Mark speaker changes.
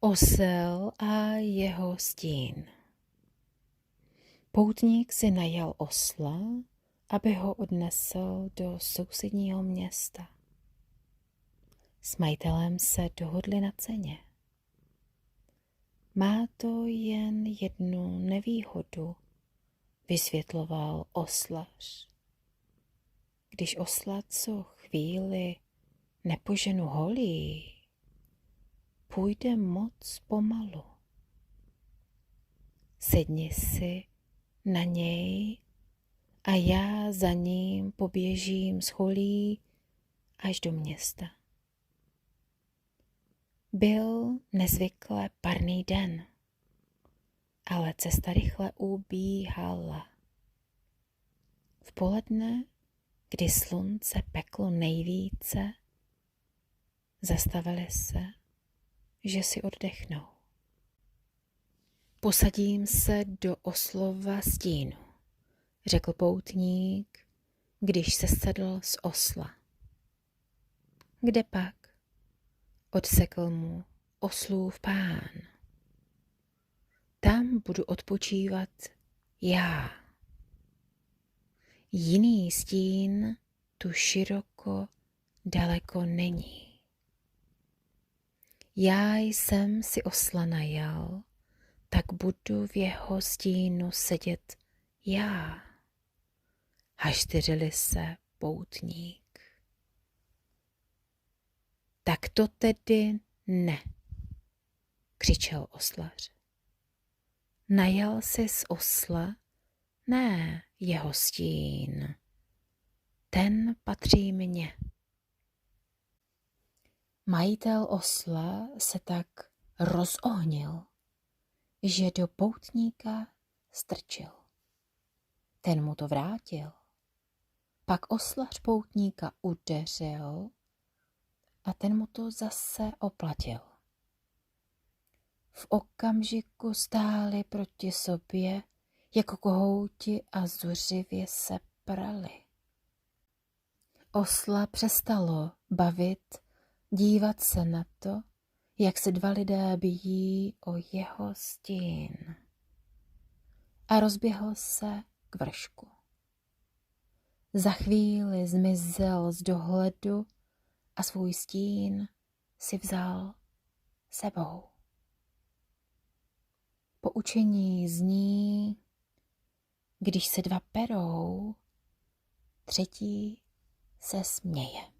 Speaker 1: Osel a jeho stín. Poutník si najal osla, aby ho odnesl do sousedního města. S majitelem se dohodli na ceně. Má to jen jednu nevýhodu, vysvětloval oslař. Když osla co chvíli nepoženu holí, půjde moc pomalu. Sedni si na něj a já za ním poběžím z holí až do města. Byl nezvykle parný den, ale cesta rychle ubíhala. V poledne, kdy slunce peklo nejvíce, zastavili se, že si oddechnou. Posadím se do oslova stínu, řekl poutník, když se sedl z osla. Kde pak? Odsekl mu oslův pán. Tam budu odpočívat já. Jiný stín tu široko daleko není. Já jsem si osla najal, tak budu v jeho stínu sedět já. Hašteřili se poutník. Tak to tedy ne, křičel oslař. Najal jsi z osla, ne jeho stín. Ten patří mně. Majitel osla se tak rozohnil, že do poutníka strčil. Ten mu to vrátil. Pak oslař poutníka udeřil a ten mu to zase oplatil. V okamžiku stáli proti sobě jako kohouti a zuřivě se prali. Osla přestalo bavit dívat se na to, jak se dva lidé bijí o jeho stín. A rozběhl se k vršku. Za chvíli zmizel z dohledu a svůj stín si vzal sebou. Poučení zní, když se dva perou, třetí se směje.